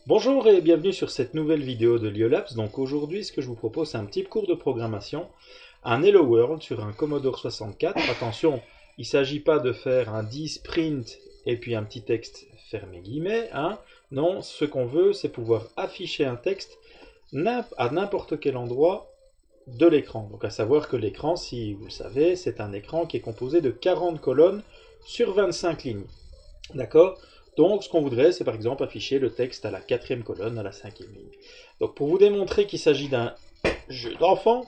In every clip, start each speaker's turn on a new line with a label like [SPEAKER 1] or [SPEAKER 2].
[SPEAKER 1] Bonjour et bienvenue sur cette nouvelle vidéo de Liolabs. Donc aujourd'hui, ce que je vous propose, c'est un petit cours de programmation, un Hello World sur un Commodore 64. Attention, il ne s'agit pas de faire un 10 print et puis un petit texte fermé guillemets. Non, ce qu'on veut, c'est pouvoir afficher un texte à n'importe quel endroit de l'écran. Donc à savoir que l'écran, si vous le savez, c'est un écran qui est composé de 40 colonnes sur 25 lignes. D'accord? Donc, ce qu'on voudrait, c'est par exemple afficher le texte à la 4e colonne, à la 5e ligne. Donc, pour vous démontrer qu'il s'agit d'un jeu d'enfant,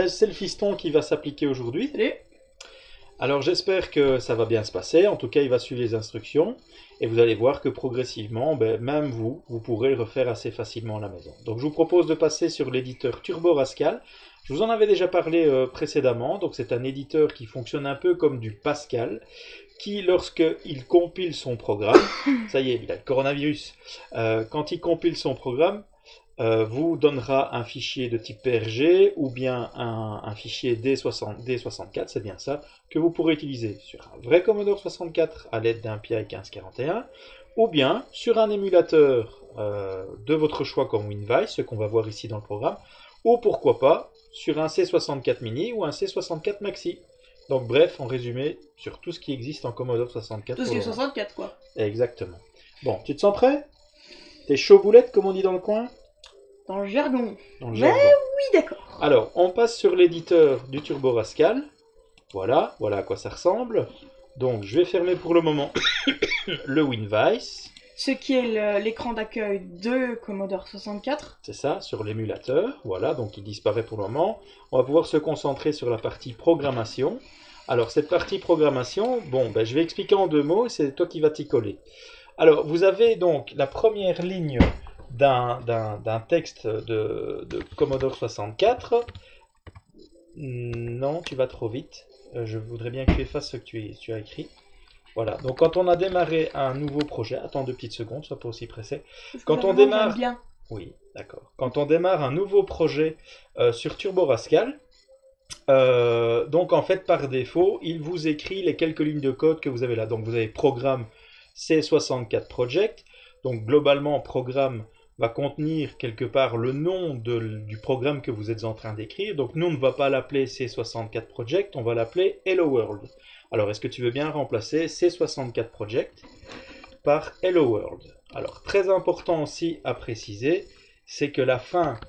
[SPEAKER 1] c'est le fiston qui va s'appliquer aujourd'hui.
[SPEAKER 2] Salut.
[SPEAKER 1] Alors, j'espère que ça va bien se passer. En tout cas, il va suivre les instructions. Et vous allez voir que progressivement, même vous pourrez le refaire assez facilement à la maison. Donc, je vous propose de passer sur l'éditeur Turbo Rascal. Je vous en avais déjà parlé précédemment. Donc, c'est un éditeur qui fonctionne un peu comme du Pascal, qui, lorsqu'il compile son programme, ça y est, il a le coronavirus, quand il compile son programme, vous donnera un fichier de type PRG ou bien un fichier D64, c'est bien ça, que vous pourrez utiliser sur un vrai Commodore 64 à l'aide d'un PI 1541, ou bien sur un émulateur de votre choix comme WinVice, ce qu'on va voir ici dans le programme, ou pourquoi pas sur un C64 Mini ou un C64 Maxi. Donc bref, en résumé, sur tout ce qui existe en Commodore 64.
[SPEAKER 2] Tout ce qui est 64 quoi.
[SPEAKER 1] Exactement. Bon, tu te sens prêt? T'es chaud boulette comme on dit dans le coin?
[SPEAKER 2] Dans le jargon.
[SPEAKER 1] Dans le
[SPEAKER 2] Mais
[SPEAKER 1] jargon.
[SPEAKER 2] oui, d'accord.
[SPEAKER 1] Alors, on passe sur l'éditeur du Turbo Rascal. Voilà à quoi ça ressemble. Donc, je vais fermer pour le moment le WinVice.
[SPEAKER 2] Ce qui est l'écran d'accueil de Commodore 64.
[SPEAKER 1] C'est ça, sur l'émulateur. Voilà, donc il disparaît pour le moment. On va pouvoir se concentrer sur la partie programmation. Alors, cette partie programmation, je vais expliquer en 2 mots, c'est toi qui vas t'y coller. Alors, vous avez donc la première ligne d'un texte de Commodore 64. Non, tu vas trop vite. Je voudrais bien que tu effaces ce que tu as écrit. Voilà, donc quand on a démarré un nouveau projet, attends 2 petites secondes, sois pas aussi pressé. Quand on démarre,
[SPEAKER 2] bien.
[SPEAKER 1] oui, d'accord. Quand on démarre un nouveau projet sur Turbo Rascal, donc en fait par défaut, il vous écrit les quelques lignes de code que vous avez là. Donc vous avez programme C64 Project. Donc globalement, programme va contenir quelque part le nom du programme que vous êtes en train d'écrire. Donc nous, on ne va pas l'appeler C64 Project, on va l'appeler Hello World. Alors, est-ce que tu veux bien remplacer C64 Project par Hello World? Alors, très important aussi à préciser, c'est que la fin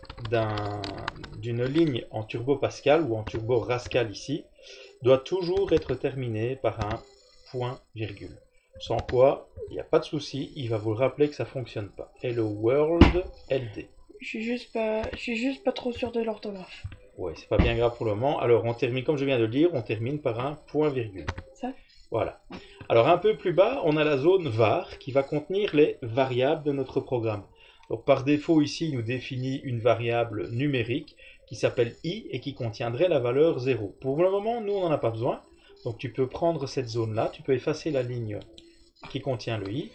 [SPEAKER 1] d'une ligne en Turbo Pascal ou en Turbo Rascal ici doit toujours être terminée par un point virgule. Sans quoi, il n'y a pas de souci, il va vous rappeler que ça ne fonctionne pas. Hello World LD.
[SPEAKER 2] Je suis juste pas trop sûr de l'orthographe.
[SPEAKER 1] Ouais, c'est pas bien grave pour le moment. Alors, on termine, comme je viens de le dire, on termine par un point virgule.
[SPEAKER 2] Ça?
[SPEAKER 1] Voilà. Alors, un peu plus bas, on a la zone var qui va contenir les variables de notre programme. Donc, par défaut, ici, il nous définit une variable numérique qui s'appelle i et qui contiendrait la valeur 0. Pour le moment, nous, on n'en a pas besoin. Donc, tu peux prendre cette zone-là, tu peux effacer la ligne qui contient le i.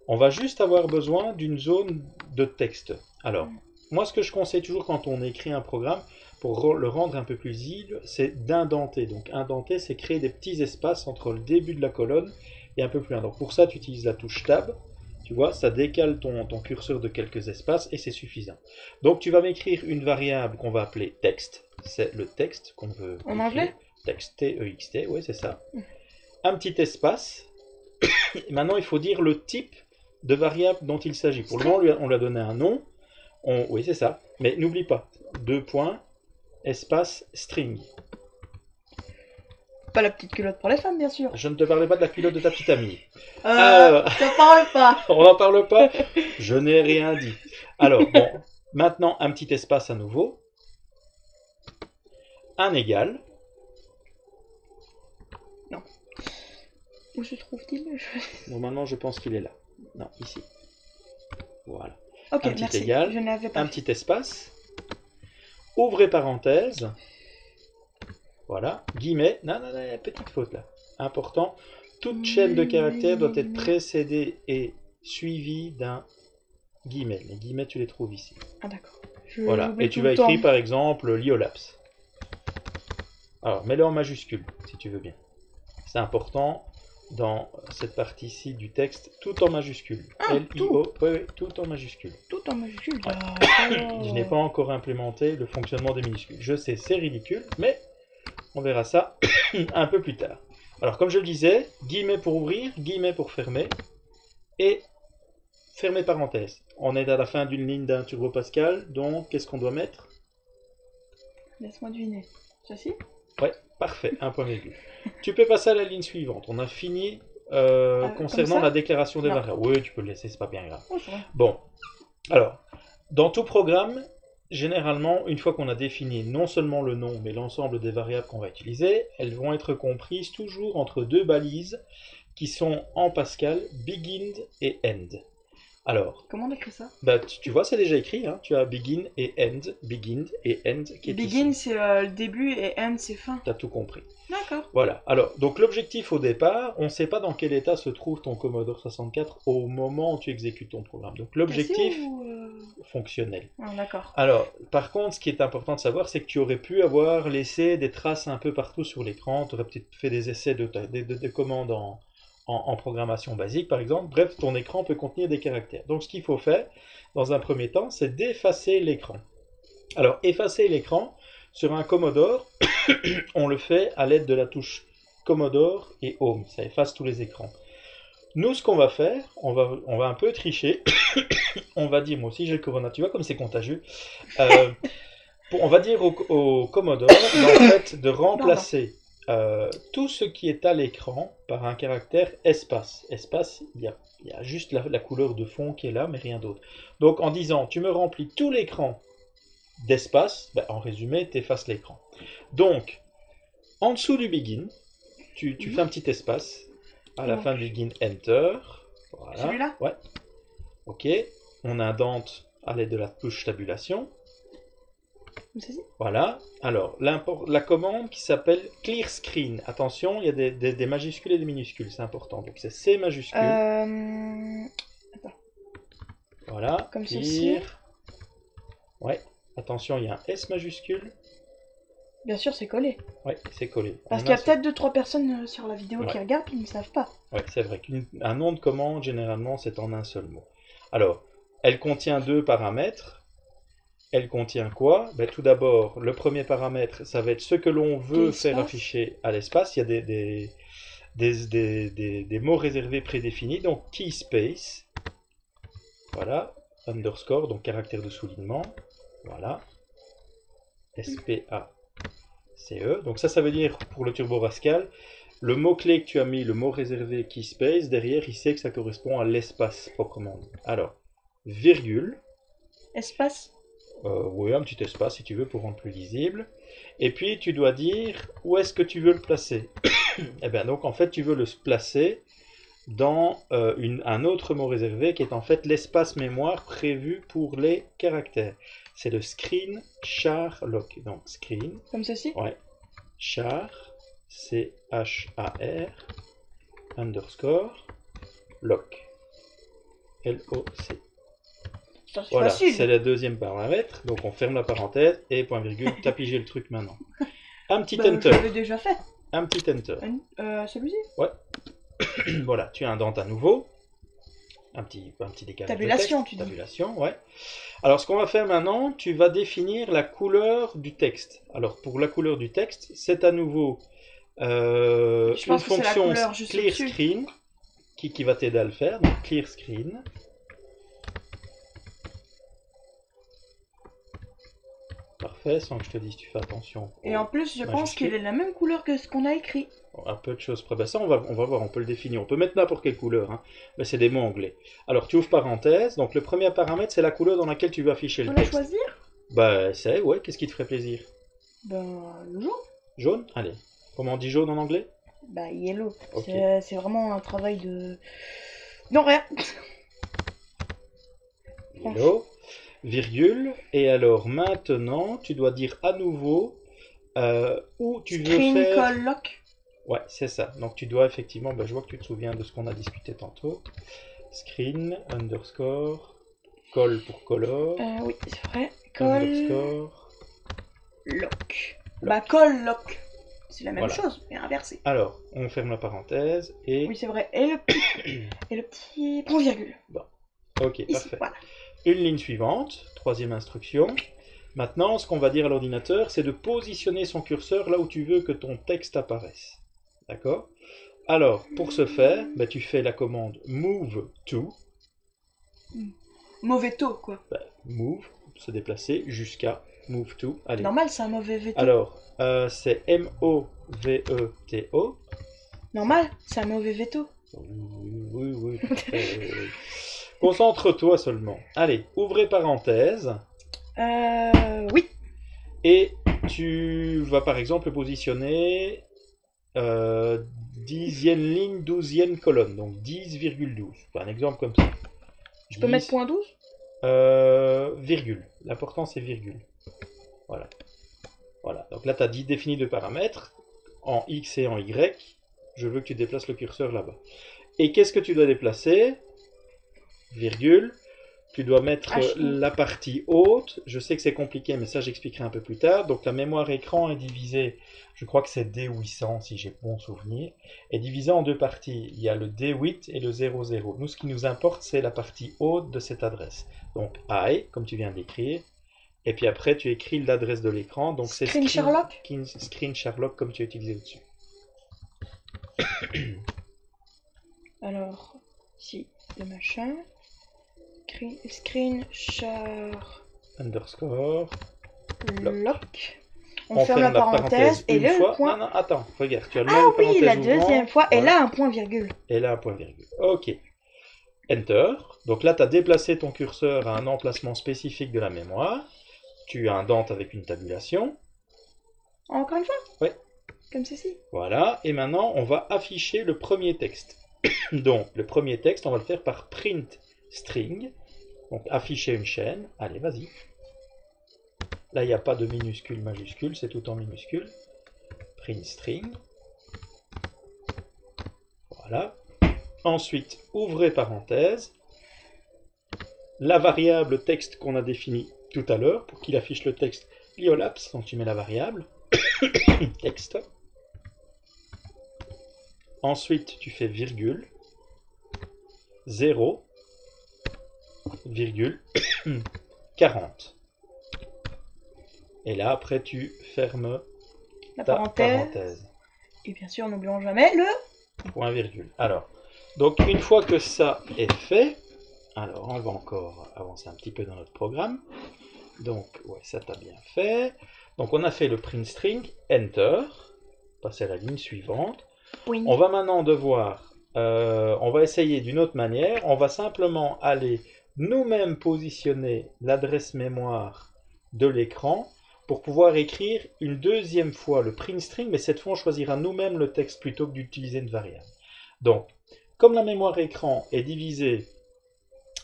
[SPEAKER 1] On va juste avoir besoin d'une zone de texte. Alors, moi, ce que je conseille toujours quand on écrit un programme, pour le rendre un peu plus lisible, c'est d'indenter. Donc, indenter, c'est créer des petits espaces entre le début de la colonne et un peu plus loin. Donc, pour ça, tu utilises la touche Tab. Tu vois, ça décale ton curseur de quelques espaces et c'est suffisant. Donc, tu vas m'écrire une variable qu'on va appeler texte. C'est le texte qu'on veut écrire.
[SPEAKER 2] En anglais?
[SPEAKER 1] Texte, T-E-X-T, oui, c'est ça. Un petit espace. Et maintenant, il faut dire le type de variable dont il s'agit. Pour le moment, on lui a donné un nom. Oui, c'est ça. Mais n'oublie pas, 2 points, espace, string.
[SPEAKER 2] Pas la petite culotte pour les femmes, bien sûr.
[SPEAKER 1] Je ne te parlais pas de la culotte de ta petite amie.
[SPEAKER 2] Je parle pas.
[SPEAKER 1] On n'en parle pas? Je n'ai rien dit. Alors, maintenant, un petit espace à nouveau. Un égal.
[SPEAKER 2] Non. Où se trouve-t-il?
[SPEAKER 1] Normalement, je pense qu'il est là. Non, ici. Voilà.
[SPEAKER 2] Ok,
[SPEAKER 1] Un petit
[SPEAKER 2] merci.
[SPEAKER 1] égal,
[SPEAKER 2] Je n'avais pas
[SPEAKER 1] un petit espace. Ouvrez parenthèse. Voilà. Guillemets. Non, petite faute là. Important. Toute chaîne de caractères doit être précédée et suivie d'un guillemet. Les guillemets, tu les trouves ici.
[SPEAKER 2] Ah d'accord.
[SPEAKER 1] Voilà. Et tu vas écrire par exemple Liolabs. Alors, mets-le en majuscule, si tu veux bien. C'est important. dans cette partie-ci du texte, tout en majuscule.
[SPEAKER 2] Ah,
[SPEAKER 1] L-I-O, oui, tout en majuscule.
[SPEAKER 2] Tout en majuscule.
[SPEAKER 1] Je n'ai pas encore implémenté le fonctionnement des minuscules. Je sais, c'est ridicule, mais on verra ça un peu plus tard. Alors, comme je le disais, guillemets pour ouvrir, guillemets pour fermer, et fermer parenthèse. On est à la fin d'une ligne d'un Turbo Pascal, donc qu'est-ce qu'on doit mettre?
[SPEAKER 2] Laisse-moi deviner. Ceci?
[SPEAKER 1] Ouais, parfait, un point virgule. Tu peux passer à la ligne suivante. On a fini concernant la déclaration des variables. Oui, tu peux le laisser, c'est pas bien grave.
[SPEAKER 2] Oh, c'est vrai.
[SPEAKER 1] Bon, alors, dans tout programme, généralement, une fois qu'on a défini non seulement le nom, mais l'ensemble des variables qu'on va utiliser, elles vont être comprises toujours entre deux balises qui sont en Pascal, begin et end. Alors,
[SPEAKER 2] comment on écrit ça?
[SPEAKER 1] Bah, tu vois, c'est déjà écrit, hein. Tu as begin et end qui est
[SPEAKER 2] begin
[SPEAKER 1] ici.
[SPEAKER 2] c'est le début et end c'est fin.
[SPEAKER 1] Tu as tout compris.
[SPEAKER 2] D'accord.
[SPEAKER 1] Voilà. Alors, donc l'objectif au départ, on ne sait pas dans quel état se trouve ton Commodore 64 au moment où tu exécutes ton programme. Donc l'objectif fonctionnel.
[SPEAKER 2] Ah, d'accord.
[SPEAKER 1] Alors, par contre, ce qui est important de savoir, c'est que tu aurais pu avoir laissé des traces un peu partout sur l'écran. Tu aurais peut-être fait des essais de commandes en programmation basique, par exemple. Bref, ton écran peut contenir des caractères. Donc, ce qu'il faut faire, dans un premier temps, c'est d'effacer l'écran. Alors, effacer l'écran, sur un Commodore, on le fait à l'aide de la touche Commodore et Home. Ça efface tous les écrans. Nous, ce qu'on va faire, on va un peu tricher. On va dire, moi aussi j'ai le Corona, tu vois comme c'est contagieux. On va dire au Commodore, en fait, de remplacer tout ce qui est à l'écran par un caractère espace. Espace, il y a juste la couleur de fond qui est là, mais rien d'autre. Donc en disant, tu me remplis tout l'écran d'espace, ben, en résumé, tu effaces l'écran. Donc, en dessous du begin, tu fais un petit espace. À la fin du begin, enter. Voilà.
[SPEAKER 2] Celui-là?
[SPEAKER 1] Ouais. Ok. On indente à l'aide de la touche tabulation. Voilà. Alors, la commande qui s'appelle clear screen. Attention, il y a des majuscules et des minuscules, c'est important. Donc c'est C majuscule.
[SPEAKER 2] Attends.
[SPEAKER 1] Voilà.
[SPEAKER 2] Comme
[SPEAKER 1] clear.
[SPEAKER 2] ceci.
[SPEAKER 1] Ouais. Attention, il y a un S majuscule.
[SPEAKER 2] Bien sûr, c'est collé.
[SPEAKER 1] Ouais, c'est collé.
[SPEAKER 2] Parce qu'il y a peut-être 2-3 personnes sur la vidéo qui regardent qui ne savent pas.
[SPEAKER 1] Ouais, c'est vrai qu'un nom de commande, généralement, c'est en un seul mot. Alors, elle contient deux paramètres. Elle contient quoi? Ben, tout d'abord, le premier paramètre, ça va être ce que l'on veut faire afficher à l'espace. Il y a des mots réservés prédéfinis. Donc, key space. Voilà. Underscore, donc caractère de soulignement. Voilà. S-P-A-C-E. Donc ça veut dire, pour le Turbo Pascal, le mot-clé que tu as mis, le mot réservé key space, derrière, il sait que ça correspond à l'espace proprement dit. Alors, virgule.
[SPEAKER 2] Espace?
[SPEAKER 1] Oui, un petit espace si tu veux pour rendre plus lisible. Et puis tu dois dire où est-ce que tu veux le placer. Et bien donc en fait tu veux le placer dans un autre mot réservé qui est en fait l'espace mémoire prévu pour les caractères. C'est le screen char lock. Donc screen.
[SPEAKER 2] Comme ceci?
[SPEAKER 1] Ouais. Char, C-H-A-R, underscore, lock. L-O-C. Voilà, c'est le deuxième paramètre. Donc on ferme la parenthèse et point virgule, t'as pigé le truc maintenant. Un petit enter.
[SPEAKER 2] Je l'avais déjà fait.
[SPEAKER 1] Un petit enter.
[SPEAKER 2] Celui-ci?
[SPEAKER 1] Ouais. Voilà, tu indentes à nouveau. Un petit décalage.
[SPEAKER 2] Tabulation,
[SPEAKER 1] de texte.
[SPEAKER 2] tu dis.
[SPEAKER 1] Tabulation, ouais. Alors ce qu'on va faire maintenant, tu vas définir la couleur du texte. Alors pour la couleur du texte, c'est à nouveau une fonction clear screen qui va t'aider à le faire. Donc clear screen. Parfait, sans que je te dise, tu fais attention.
[SPEAKER 2] Et en plus, je pense qu'il est la même couleur que ce qu'on a écrit.
[SPEAKER 1] À peu de choses près. Ben ça, on va voir, on peut le définir. On peut mettre n'importe quelle couleur, hein. Mais c'est des mots anglais. Alors, tu ouvres parenthèse. Donc, le premier paramètre, c'est la couleur dans laquelle tu veux afficher le texte.
[SPEAKER 2] On va choisir?
[SPEAKER 1] Bah, ouais. Qu'est-ce qui te ferait plaisir?
[SPEAKER 2] Ben, le jaune.
[SPEAKER 1] Jaune? Allez. Comment on dit jaune en anglais?
[SPEAKER 2] Bah, yellow.
[SPEAKER 1] Okay.
[SPEAKER 2] C'est vraiment un travail de... Non, rien.
[SPEAKER 1] Yellow. Virgule, et alors maintenant tu dois dire à nouveau où tu veux faire...
[SPEAKER 2] Screen call lock.
[SPEAKER 1] Ouais, c'est ça. Donc tu dois effectivement, je vois que tu te souviens de ce qu'on a discuté tantôt. Screen, underscore, call pour color.
[SPEAKER 2] Oui, c'est vrai. Call...
[SPEAKER 1] Underscore...
[SPEAKER 2] Lock. Bah, call lock. C'est la même
[SPEAKER 1] Voilà.
[SPEAKER 2] chose, mais inversé.
[SPEAKER 1] Alors, on ferme la parenthèse et...
[SPEAKER 2] Oui, c'est vrai. Et le petit point-virgule.
[SPEAKER 1] Ok,
[SPEAKER 2] Ici,
[SPEAKER 1] parfait.
[SPEAKER 2] voilà.
[SPEAKER 1] Une ligne suivante, troisième instruction. Maintenant, ce qu'on va dire à l'ordinateur, c'est de positionner son curseur là où tu veux que ton texte apparaisse. D'accord? Alors, pour ce faire, ben, tu fais la commande move to,
[SPEAKER 2] Mauvais taux, quoi.
[SPEAKER 1] move, se déplacer, jusqu'à move to. Allez.
[SPEAKER 2] Normal, c'est un mauvais veto.
[SPEAKER 1] Alors, c'est M-O-V-E-T-O.
[SPEAKER 2] Normal, c'est un mauvais veto.
[SPEAKER 1] Oui. Oui. Concentre-toi seulement. Allez, ouvrez parenthèse.
[SPEAKER 2] Oui.
[SPEAKER 1] Et tu vas par exemple positionner 10e ligne, 12e colonne. Donc 10,12. Un exemple comme ça.
[SPEAKER 2] Je peux mettre point 12 ?
[SPEAKER 1] Virgule. L'important c'est virgule. Voilà. Donc là, tu as défini deux paramètres. En X et en Y. Je veux que tu déplaces le curseur là-bas. Et qu'est-ce que tu dois déplacer? Virgule. Tu dois mettre la partie haute. Je sais que c'est compliqué, mais ça j'expliquerai un peu plus tard. Donc la mémoire écran est divisée, je crois que c'est D800 si j'ai bon souvenir, est divisée en deux parties. Il y a le D8 et le 00. Nous, ce qui nous importe, c'est la partie haute de cette adresse. Donc I, comme tu viens d'écrire. Et puis après, tu écris l'adresse de l'écran. Donc c'est
[SPEAKER 2] Screen Sherlock.
[SPEAKER 1] Screen Sherlock comme tu as utilisé au-dessus.
[SPEAKER 2] Alors, ici, le machin. Screen char
[SPEAKER 1] Underscore.
[SPEAKER 2] lock. On ferme la parenthèse et
[SPEAKER 1] une
[SPEAKER 2] là
[SPEAKER 1] fois.
[SPEAKER 2] le point.
[SPEAKER 1] Non, attends, regarde. Tu as
[SPEAKER 2] Ah oui,
[SPEAKER 1] parenthèse
[SPEAKER 2] la
[SPEAKER 1] ouvrant.
[SPEAKER 2] deuxième fois.
[SPEAKER 1] Voilà.
[SPEAKER 2] Et là un point virgule.
[SPEAKER 1] Et là un point virgule. Ok. Enter. Donc là, tu as déplacé ton curseur à un emplacement spécifique de la mémoire. Tu indentes avec une tabulation.
[SPEAKER 2] Encore une fois?
[SPEAKER 1] Oui.
[SPEAKER 2] Comme ceci.
[SPEAKER 1] Voilà. Et maintenant, on va afficher le premier texte. Donc, le premier texte, on va le faire par print string. Donc, afficher une chaîne. Allez, vas-y. Là, il n'y a pas de minuscule, majuscule, c'est tout en minuscule. Print string. Voilà. Ensuite, ouvrez parenthèse. La variable texte qu'on a définie tout à l'heure, pour qu'il affiche le texte liolapse, donc tu mets la variable texte. Ensuite, tu fais virgule, 0, virgule, 40. Et là, après, tu fermes
[SPEAKER 2] La
[SPEAKER 1] ta
[SPEAKER 2] parenthèse.
[SPEAKER 1] parenthèse.
[SPEAKER 2] Et bien sûr, n'oublions jamais le
[SPEAKER 1] Point virgule. Alors, donc une fois que ça est fait, alors on va encore avancer un petit peu dans notre programme. Donc, ouais, ça t'a bien fait. Donc, on a fait le print string, enter, passer à la ligne suivante.
[SPEAKER 2] oui.
[SPEAKER 1] On va maintenant devoir, on va essayer d'une autre manière. On va simplement aller nous-mêmes positionner l'adresse mémoire de l'écran pour pouvoir écrire une deuxième fois le print string, mais cette fois on choisira nous-mêmes le texte plutôt que d'utiliser une variable. Donc, comme la mémoire écran est divisée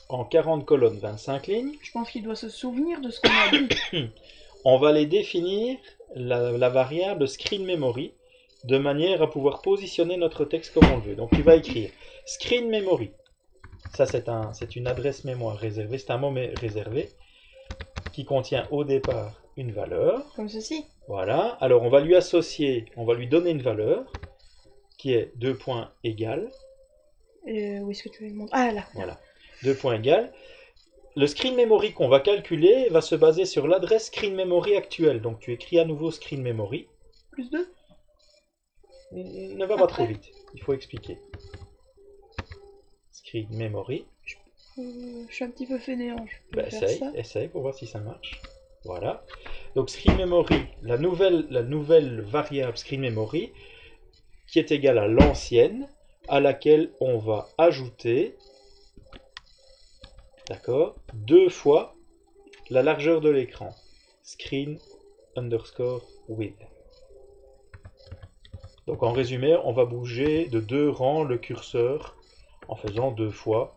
[SPEAKER 1] en 40 colonnes, 25 lignes,
[SPEAKER 2] Je pense qu'il doit se souvenir de ce qu'on a dit.
[SPEAKER 1] on va les définir la variable screen memory de manière à pouvoir positionner notre texte comme on le veut. Donc tu vas écrire screen memory. Ça c'est une adresse mémoire réservée, c'est un mot réservé qui contient au départ une valeur.
[SPEAKER 2] Comme ceci.
[SPEAKER 1] Voilà, alors on va lui associer, on va lui donner une valeur qui est 2 points égal.
[SPEAKER 2] Où est-ce que tu veux me montrer? Ah là.
[SPEAKER 1] Voilà, 2 points égal. Le screen memory qu'on va calculer va se baser sur l'adresse screen memory actuelle. Donc tu écris à nouveau screen memory.
[SPEAKER 2] Plus 2.
[SPEAKER 1] Ne va pas trop vite, il faut expliquer. Screen memory.
[SPEAKER 2] Je suis un petit peu fainéant. Je peux faire
[SPEAKER 1] Essaye,
[SPEAKER 2] ça.
[SPEAKER 1] essaye pour voir si ça marche. Voilà. Donc screen memory, la nouvelle variable screen memory qui est égale à l'ancienne, à laquelle on va ajouter, d'accord, 2 fois la largeur de l'écran. Screen underscore width. Donc en résumé, on va bouger de 2 rangs le curseur en faisant 2 fois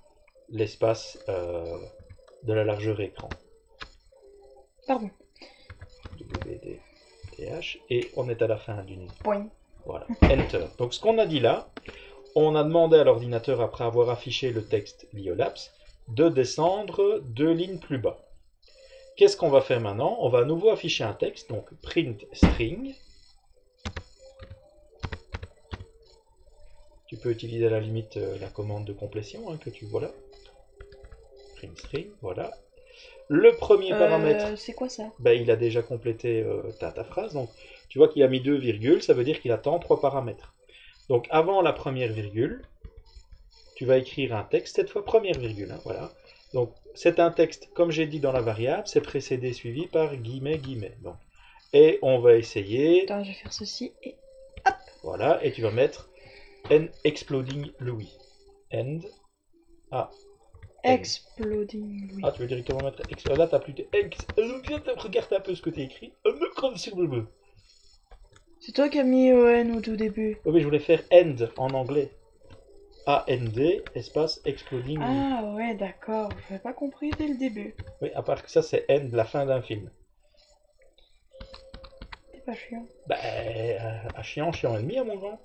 [SPEAKER 1] l'espace de la largeur écran.
[SPEAKER 2] Pardon.
[SPEAKER 1] WDTH, et on est à la fin d'une.
[SPEAKER 2] Point.
[SPEAKER 1] Voilà, Enter. Donc ce qu'on a dit là, on a demandé à l'ordinateur, après avoir affiché le texte liolapse, de descendre 2 lignes plus bas. Qu'est-ce qu'on va faire maintenant? On va à nouveau afficher un texte, donc print string. Tu peux utiliser à la limite la commande de complétion que tu vois là. Print string, voilà. Le premier paramètre,
[SPEAKER 2] C'est quoi ça?
[SPEAKER 1] ben, il a déjà complété ta phrase. Donc, tu vois qu'il a mis 2 virgules, ça veut dire qu'il attend 3 paramètres. Donc, avant la première virgule, tu vas écrire un texte, cette fois première virgule. Voilà. Donc, c'est un texte, comme j'ai dit dans la variable, c'est précédé suivi par guillemets, guillemets. Donc, et on va essayer.
[SPEAKER 2] Attends, je vais faire ceci et...
[SPEAKER 1] Voilà, et tu vas mettre N exploding Louis. End. Ah.
[SPEAKER 2] Exploding Louis.
[SPEAKER 1] Ah, tu veux directement mettre X. Là, t'as plus de X. Regarde un peu ce que t'as écrit. Sur le bleu.
[SPEAKER 2] C'est toi qui as mis ON au tout début.
[SPEAKER 1] Oui, mais je voulais faire end en anglais. A-N-D, espace exploding.
[SPEAKER 2] Ah ouais, d'accord. J'avais pas compris dès le début.
[SPEAKER 1] Oui, à part que ça, c'est end, la fin d'un film.
[SPEAKER 2] C'est pas chiant.
[SPEAKER 1] Bah, chiant et demi à mon grand.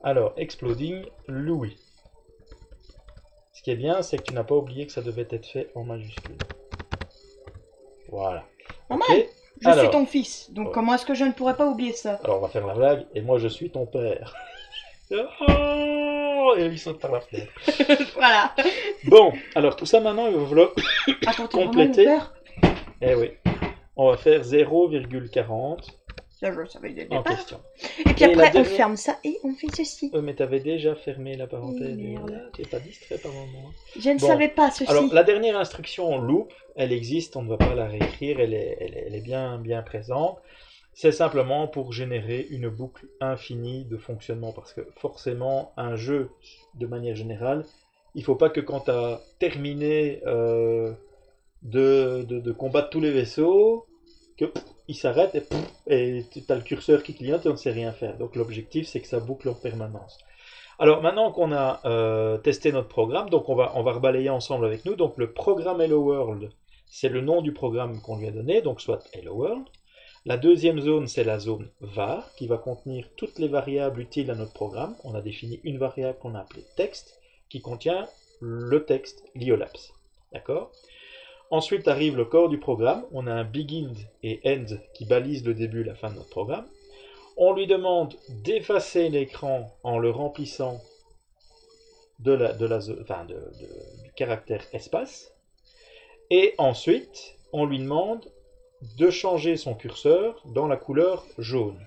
[SPEAKER 1] Alors, exploding Louis. Ce qui est bien, c'est que tu n'as pas oublié que ça devait être fait en majuscule. Voilà.
[SPEAKER 2] Normal.
[SPEAKER 1] Okay.
[SPEAKER 2] Je suis ton fils, donc
[SPEAKER 1] ouais.
[SPEAKER 2] Comment est-ce que je ne pourrais pas oublier ça?
[SPEAKER 1] Alors, on va faire la blague, et moi je suis ton père. Oh, et il saute par la fenêtre.
[SPEAKER 2] Voilà.
[SPEAKER 1] Bon, alors tout ça maintenant, il va falloir
[SPEAKER 2] Attends,
[SPEAKER 1] compléter. Eh oui. On va faire 0,40 en question.
[SPEAKER 2] Et puis après, on ferme ça et on fait ceci.
[SPEAKER 1] Mais t'avais déjà fermé la parenthèse.
[SPEAKER 2] Merde.
[SPEAKER 1] T'es pas distrait par moment.
[SPEAKER 2] Je ne savais pas ceci.
[SPEAKER 1] Alors, la dernière instruction en loop, elle existe, on ne va pas la réécrire, elle est bien présente. C'est simplement pour générer une boucle infinie de fonctionnement, parce que forcément, un jeu, de manière générale, il ne faut pas que quand tu as terminé de combattre tous les vaisseaux, qu'il s'arrête et tu as le curseur qui clignote et on ne sait rien faire. Donc l'objectif, c'est que ça boucle en permanence. Alors maintenant qu'on a testé notre programme, donc on va rebalayer ensemble avec nous. Donc le programme Hello World, c'est le nom du programme qu'on lui a donné, donc soit Hello World. La deuxième zone, c'est la zone var, qui va contenir toutes les variables utiles à notre programme. On a défini une variable qu'on a appelée texte, qui contient le texte l'IOLAPS. D'accord ? Ensuite arrive le corps du programme. On a un begin et end qui balisent le début et la fin de notre programme. On lui demande d'effacer l'écran en le remplissant du caractère espace. Et ensuite, on lui demande de changer son curseur dans la couleur jaune.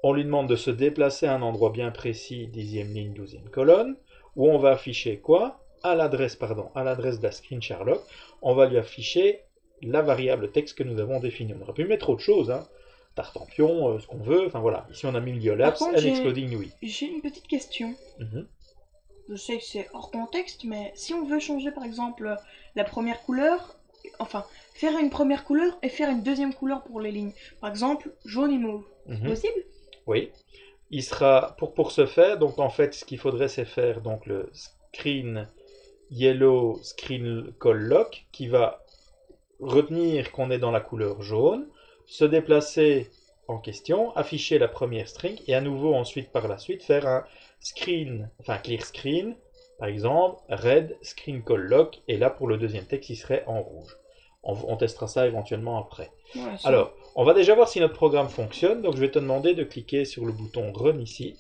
[SPEAKER 1] On lui demande de se déplacer à un endroit bien précis, 10e ligne, 12e colonne, où on va afficher quoi? À l'adresse de la screen Sherlock, on va lui afficher la variable texte que nous avons définie. On aurait pu mettre autre chose, Tartampion, ce qu'on veut, enfin voilà. Ici on a mis l'IOLAPS, and exploding Louis.
[SPEAKER 2] J'ai une petite question. Je sais que c'est hors contexte, mais si on veut changer par exemple la première couleur, enfin faire une première couleur et faire une deuxième couleur pour les lignes, par exemple jaune et mauve, c'est possible?
[SPEAKER 1] Oui. Il sera pour ce faire, donc en fait ce qu'il faudrait c'est faire donc le screen yellow screen call lock qui va retenir qu'on est dans la couleur jaune, se déplacer en question, afficher la première string et à nouveau ensuite par la suite faire un clear screen, par exemple red screen call lock, et là pour le deuxième texte il serait en rouge. On testera ça éventuellement après.
[SPEAKER 2] Ouais,
[SPEAKER 1] alors, on va déjà voir si notre programme fonctionne, donc je vais te demander de cliquer sur le bouton run ici.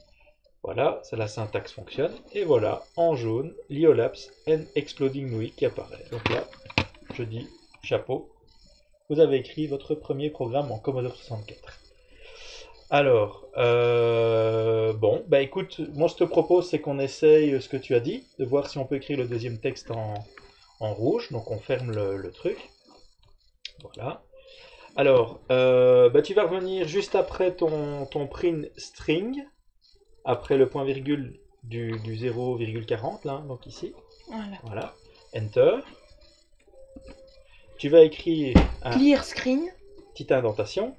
[SPEAKER 1] Voilà, la syntaxe fonctionne, et voilà, en jaune, l'IOLAPS and exploding Louis qui apparaît. Donc là, je dis chapeau, vous avez écrit votre premier programme en Commodore 64. Alors, bon, bah écoute, moi je te propose c'est qu'on essaye ce que tu as dit, de voir si on peut écrire le deuxième texte en rouge, donc on ferme le truc. Voilà. Alors, tu vas revenir juste après ton print string, après le point virgule du 0,40, là, donc ici. Voilà. Enter. Tu vas écrire un
[SPEAKER 2] clear screen.
[SPEAKER 1] Petite indentation.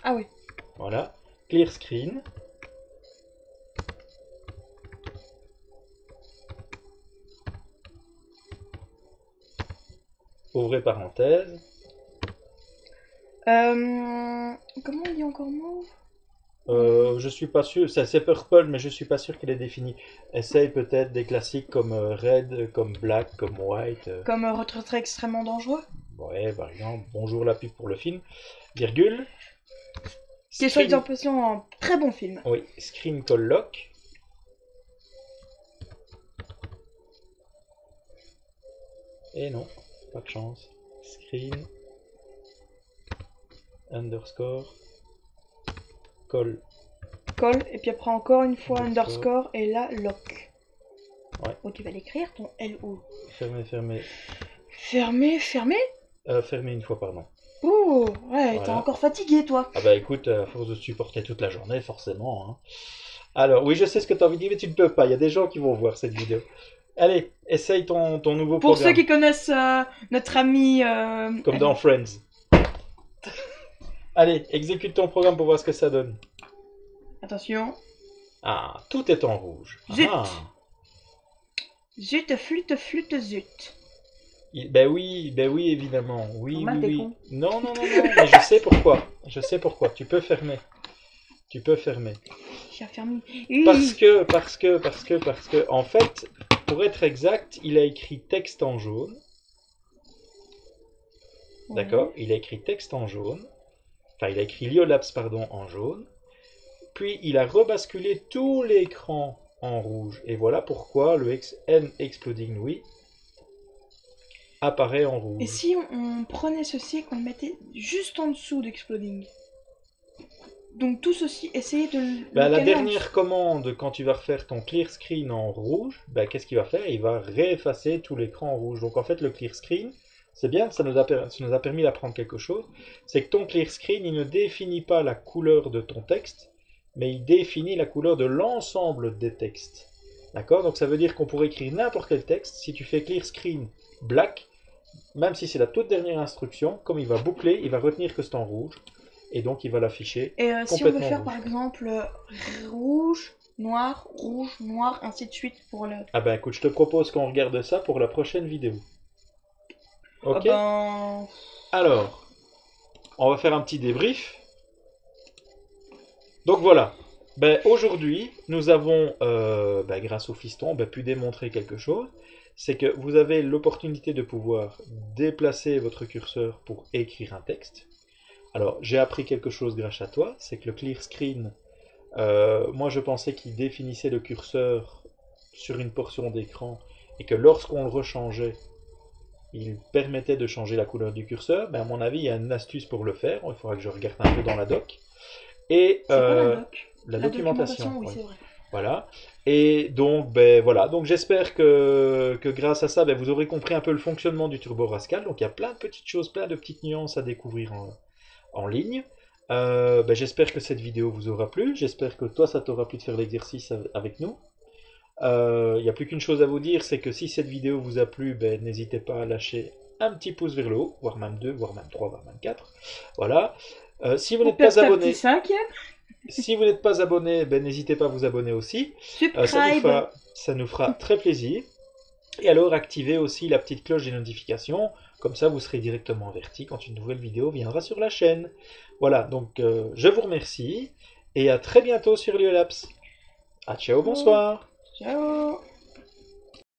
[SPEAKER 2] Ah oui.
[SPEAKER 1] Voilà. Clear screen. Ouvrez parenthèse.
[SPEAKER 2] Comment on dit encore mauve?
[SPEAKER 1] Je suis pas sûr, c'est purple, mais je suis pas sûr qu'elle est définie. Essaye peut-être des classiques comme red, comme black, comme white.
[SPEAKER 2] Comme retrait extrêmement dangereux.
[SPEAKER 1] Ouais, par exemple, bonjour la pub pour le film. Virgule.
[SPEAKER 2] Qui est soit en position un très bon film.
[SPEAKER 1] Oui, screen call lock. Et non, pas de chance. Screen, underscore, call.
[SPEAKER 2] Call, et puis après encore une fois underscore, et là lock.
[SPEAKER 1] Ouais.
[SPEAKER 2] Oh, tu vas l'écrire ton LO.
[SPEAKER 1] Fermez, fermez.
[SPEAKER 2] Fermez, fermez.
[SPEAKER 1] Fermez une fois, pardon.
[SPEAKER 2] Oh, ouais,
[SPEAKER 1] Voilà.
[SPEAKER 2] t'es encore fatigué, toi.
[SPEAKER 1] Ah bah écoute, à force de supporter toute la journée, forcément. Hein. Alors, oui, je sais ce que tu as envie de dire, mais tu ne peux pas. Il y a des gens qui vont voir cette vidéo. Allez, essaye ton nouveau
[SPEAKER 2] Pour
[SPEAKER 1] programme.
[SPEAKER 2] ceux qui connaissent notre ami...
[SPEAKER 1] Comme dans Friends. Allez, exécute ton programme pour voir ce que ça donne.
[SPEAKER 2] Attention.
[SPEAKER 1] Ah, tout est en rouge.
[SPEAKER 2] Zut.
[SPEAKER 1] Ah.
[SPEAKER 2] Zut, flûte, flûte, zut.
[SPEAKER 1] Ben oui, évidemment. Oui,
[SPEAKER 2] Normal,
[SPEAKER 1] oui,
[SPEAKER 2] t'es
[SPEAKER 1] oui.
[SPEAKER 2] con.
[SPEAKER 1] Non, mais je sais pourquoi. Je sais pourquoi. Tu peux fermer. Tu peux fermer.
[SPEAKER 2] J'ai fermé.
[SPEAKER 1] Parce que, en fait, pour être exact, il a écrit texte en jaune. D'accord? Il a écrit texte en jaune. Enfin, il a écrit Liolabs, pardon, en jaune. Puis, il a rebasculé tout l'écran en rouge. Et voilà pourquoi le N Exploding Louis apparaît en rouge.
[SPEAKER 2] Et si on prenait ceci et qu'on le mettait juste en dessous d'Exploding? Donc tout ceci, essayez de le
[SPEAKER 1] la
[SPEAKER 2] caler
[SPEAKER 1] dernière commande, quand tu vas refaire ton clear screen en rouge, qu'est-ce qu'il va faire? Il va réeffacer tout l'écran en rouge. Donc en fait, le clear screen, c'est bien, ça nous a permis d'apprendre quelque chose. C'est que ton clear screen, il ne définit pas la couleur de ton texte, mais il définit la couleur de l'ensemble des textes. D'accord? Donc ça veut dire qu'on pourrait écrire n'importe quel texte. Si tu fais clear screen black, même si c'est la toute dernière instruction, comme il va boucler, il va retenir que c'est en rouge. Et donc il va l'afficher
[SPEAKER 2] Et si on veut faire
[SPEAKER 1] rouge.
[SPEAKER 2] par exemple rouge, noir, ainsi de suite pour le...
[SPEAKER 1] Ah ben écoute, je te propose qu'on regarde ça pour la prochaine vidéo. Ok? Alors, on va faire un petit débrief. Donc voilà. Aujourd'hui, nous avons, grâce au fiston, pu démontrer quelque chose. C'est que vous avez l'opportunité de pouvoir déplacer votre curseur pour écrire un texte. Alors, j'ai appris quelque chose grâce à toi, c'est que le clear screen, moi je pensais qu'il définissait le curseur sur une portion d'écran et que lorsqu'on le rechangeait, il permettait de changer la couleur du curseur. À mon avis, il y a une astuce pour le faire, il faudra que je regarde un peu dans la doc. Et
[SPEAKER 2] c'est pas la doc.
[SPEAKER 1] La documentation.
[SPEAKER 2] Oui, c'est vrai.
[SPEAKER 1] Voilà. Et donc, voilà. Donc, j'espère que grâce à ça, vous aurez compris un peu le fonctionnement du Turbo Rascal. Donc, il y a plein de petites choses, plein de petites nuances à découvrir en ligne. J'espère que cette vidéo vous aura plu. J'espère que toi, ça t'aura plu de faire l'exercice avec nous. Il n'y a plus qu'une chose à vous dire, c'est que si cette vidéo vous a plu, n'hésitez pas à lâcher un petit pouce vers le haut, voire même 2, voire même 3, voire même 4. Voilà. Si vous n'êtes pas abonné, si vous n'êtes pas abonné, n'hésitez pas à vous abonner aussi. Ça nous fera très plaisir. Et alors activez aussi la petite cloche des notifications, comme ça vous serez directement averti quand une nouvelle vidéo viendra sur la chaîne. Voilà, donc je vous remercie et à très bientôt sur Liolabs. Ciao, bonsoir.
[SPEAKER 2] Ciao.